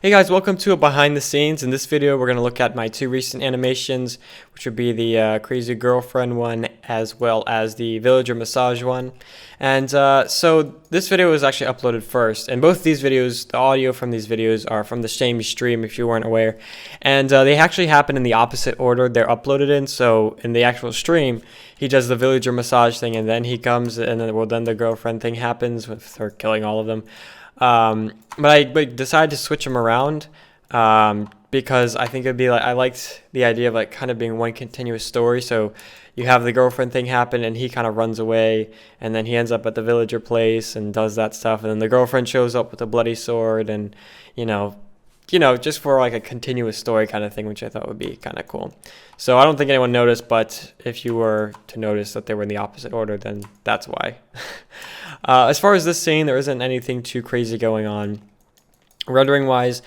Hey guys, welcome to a behind the scenes. In this video, we're going to look at my two recent animations, which would be the Crazy Girlfriend one as well as the Villager Massage one. And so this video was actually uploaded first, and both these videos, the audio from these videos are from the same stream if you weren't aware. And they actually happen in the opposite order they're uploaded in. So in the actual stream, he does the Villager Massage thing, and then he comes, and then the girlfriend thing happens with her killing all of them. But I decided to switch them around because I think it'd be like I liked the idea of like kind of being one continuous story. So you have the girlfriend thing happen, and he kind of runs away, and then he ends up at the villager place and does that stuff, and then the girlfriend shows up with a bloody sword, and you know, just for like a continuous story kind of thing, which I thought would be kind of cool. So I don't think anyone noticed, but if you were to notice that they were in the opposite order, then that's why. As far as this scene, there isn't anything too crazy going on. Rendering wise,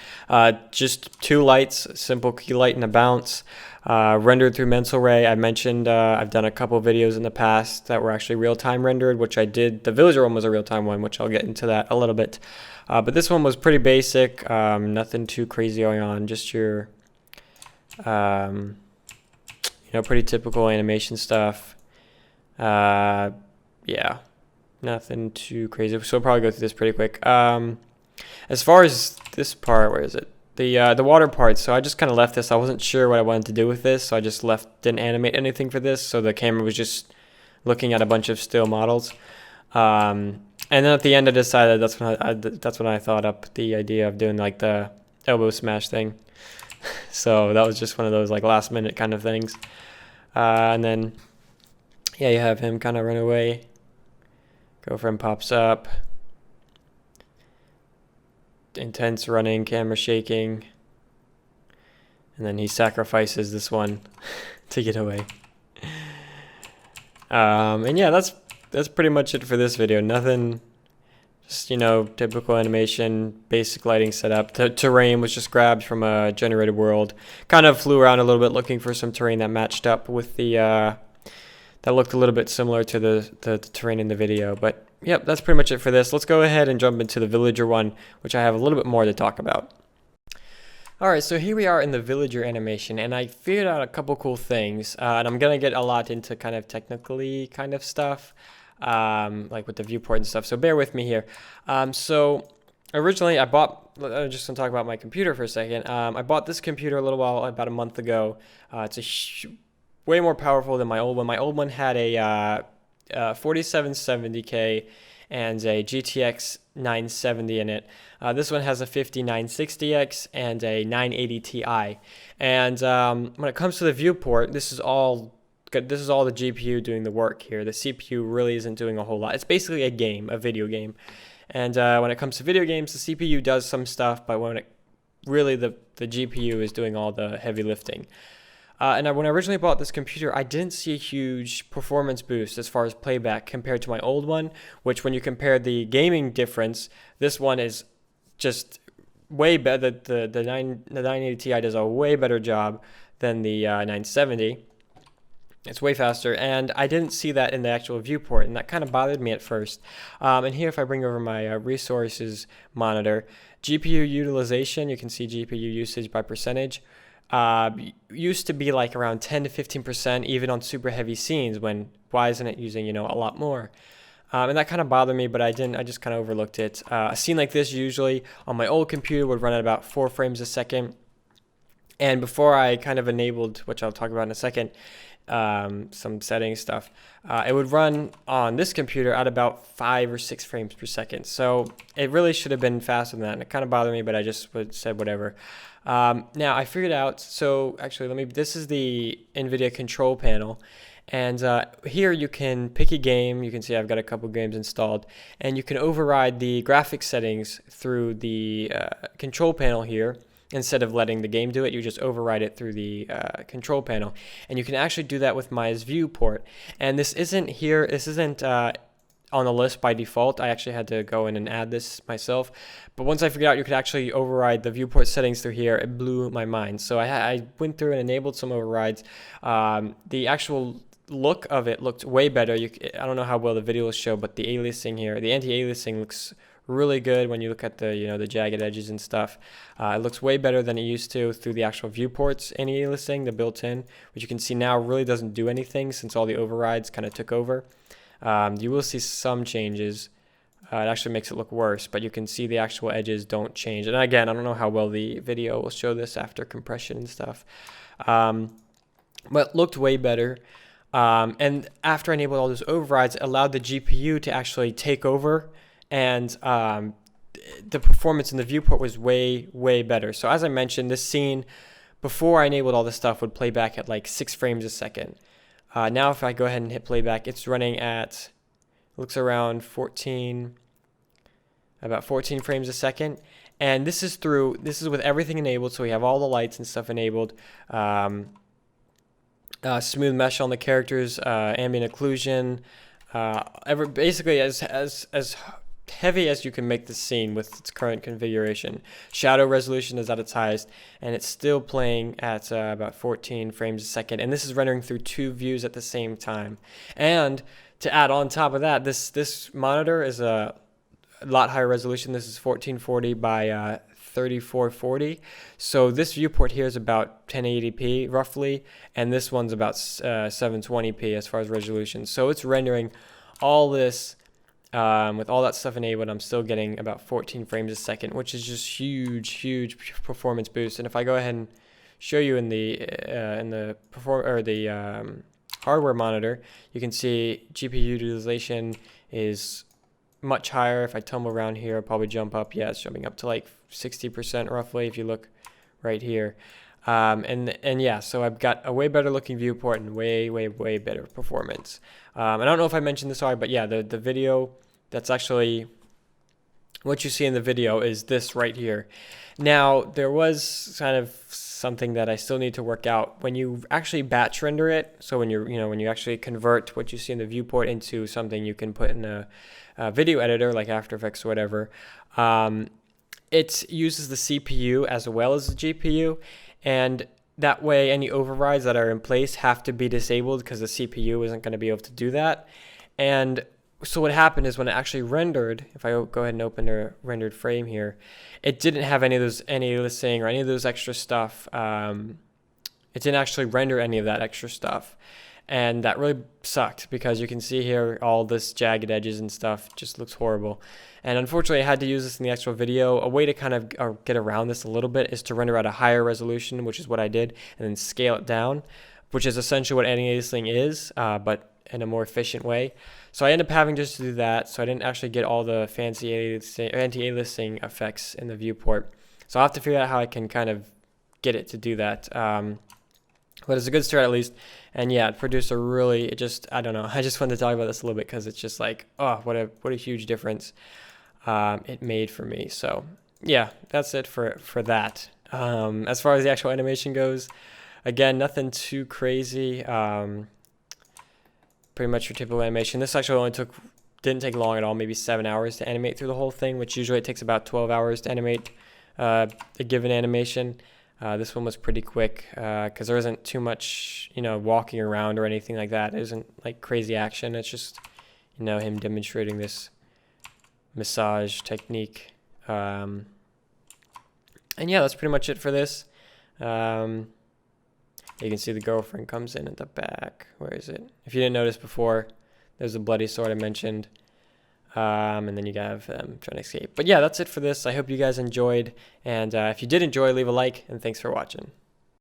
just two lights, simple key light and a bounce, rendered through Mental Ray. I mentioned I've done a couple videos in the past that were actually real-time rendered, which I did. The Villager one was a real-time one, which I'll get into that a little bit. But this one was pretty basic, nothing too crazy going on, just your, pretty typical animation stuff. Yeah, nothing too crazy. So I'll probably go through this pretty quick. As far as this part, where is it? The water part. So I just kind of left this. I wasn't sure what I wanted to do with this, so I just didn't animate anything for this. So the camera was just looking at a bunch of still models. And then at the end, I decided that's when I thought up the idea of doing like the elbow smash thing. So that was just one of those like last minute kind of things. And then yeah, you have him kind of run away. Girlfriend pops up. Intense running, camera shaking, and then he sacrifices this one to get away. And yeah, that's pretty much it for this video. Nothing, just typical animation, basic lighting setup. The terrain was just grabbed from a generated world. Kind of flew around a little bit looking for some terrain that matched up with the that looked a little bit similar to the terrain in the video, but. Yep, that's pretty much it for this. Let's go ahead and jump into the Villager one, which I have a little bit more to talk about. Alright, so here we are in the Villager animation, and I figured out a couple cool things, and I'm going to get a lot into kind of technically kind of stuff, like with the viewport and stuff, so bear with me here. So originally I just going to talk about my computer for a second. I bought this computer a little while, about a month ago. It's way more powerful than my old one. My old one had a 4770K and a GTX 970 in it. This one has a 5960X and a 980 Ti. And when it comes to the viewport, this is all the GPU doing the work here. The CPU really isn't doing a whole lot. It's basically a video game. And when it comes to video games, the CPU does some stuff, but the GPU is doing all the heavy lifting. And when I originally bought this computer, I didn't see a huge performance boost as far as playback compared to my old one, which when you compare the gaming difference, this one is just way better. The 980 Ti does a way better job than the 970. It's way faster, and I didn't see that in the actual viewport, and that kind of bothered me at first. And here, if I bring over my resources monitor, GPU utilization, you can see GPU usage by percentage. Used to be like around 10 to 15% even on super heavy scenes, when why isn't it using a lot more? And that kind of bothered me, but I just kind of overlooked it. A scene like this usually on my old computer would run at about 4 frames a second, and before I kind of enabled, which I'll talk about in a second, some settings stuff, it would run on this computer at about 5 or 6 frames per second. So it really should have been faster than that, and it kind of bothered me, but I just said whatever. Now I figured out, so actually this is the NVIDIA control panel, and here you can pick a game. You can see I've got a couple games installed, and you can override the graphics settings through the control panel here. Instead of letting the game do it, you just override it through the control panel, and you can actually do that with Maya's viewport. And this isn't on the list by default. I actually had to go in and add this myself, but once I figured out you could actually override the viewport settings through here, it blew my mind. So I went through and enabled some overrides. The actual look of it looked way better. I don't know how well the video will show, but the aliasing here, the anti-aliasing looks really good when you look at the the jagged edges and stuff. It looks way better than it used to through the actual viewports anti-aliasing, the built-in, which you can see now really doesn't do anything since all the overrides kind of took over. You will see some changes. It actually makes it look worse, but you can see the actual edges don't change. And again, I don't know how well the video will show this after compression and stuff, but looked way better. And after I enabled all those overrides, it allowed the GPU to actually take over, and the performance in the viewport was way, way better. So as I mentioned, this scene, before I enabled all this stuff, would play back at like 6 frames a second. Now if I go ahead and hit playback, it's running at, looks around about 14 frames a second. And this is with everything enabled, so we have all the lights and stuff enabled. Smooth mesh on the characters, ambient occlusion, basically as heavy as you can make the scene with its current configuration. Shadow resolution is at its highest, and it's still playing at about 14 frames a second, and this is rendering through 2 views at the same time. And to add on top of that, this monitor is a lot higher resolution. This is 1440 by 3440. So this viewport here is about 1080p roughly, and this one's about 720p as far as resolution. So it's rendering all this with all that stuff enabled. I'm still getting about 14 frames a second, which is just huge performance boost. And if I go ahead and show you in the hardware monitor, you can see GPU utilization is much higher. If I tumble around here, I'll probably jump up. Yeah, it's jumping up to like 60% roughly if you look right here. And yeah, so I've got a way better looking viewport and way better performance. I don't know if I mentioned this already, but yeah, the video, that's actually what you see in the video is this right here. Now, there was kind of something that I still need to work out. When you actually batch render it, so when when you actually convert what you see in the viewport into something you can put in a video editor like After Effects or whatever, it uses the CPU as well as the GPU, and that way any overrides that are in place have to be disabled because the CPU isn't going to be able to do that. And so what happened is when it actually rendered, if I go ahead and open a rendered frame here, it didn't have any aliasing or any of those extra stuff. It didn't actually render any of that extra stuff. And that really sucked because you can see here all this jagged edges and stuff just looks horrible. And unfortunately, I had to use this in the actual video. A way to kind of get around this a little bit is to render at a higher resolution, which is what I did, and then scale it down, which is essentially what anti-aliasing is, but in a more efficient way. So I ended up having just to do that, so I didn't actually get all the fancy anti-aliasing effects in the viewport. So I'll have to figure out how I can kind of get it to do that. But it's a good start at least. And yeah, it produced a really, I don't know, I just wanted to talk about this a little bit because it's just like, oh, what a huge difference it made for me. So yeah, that's it for that. As far as the actual animation goes, again, nothing too crazy. Pretty much your typical animation. This actually didn't take long at all, maybe 7 hours to animate through the whole thing, which usually it takes about 12 hours to animate a given animation. This one was pretty quick because there isn't too much, walking around or anything like that. It isn't like crazy action. It's just, him demonstrating this massage technique. And yeah, that's pretty much it for this. You can see the girlfriend comes in at the back. Where is it? If you didn't notice before, there's a bloody sword I mentioned. And then you have them trying to escape. But yeah, that's it for this. I hope you guys enjoyed. And if you did enjoy, leave a like. And thanks for watching.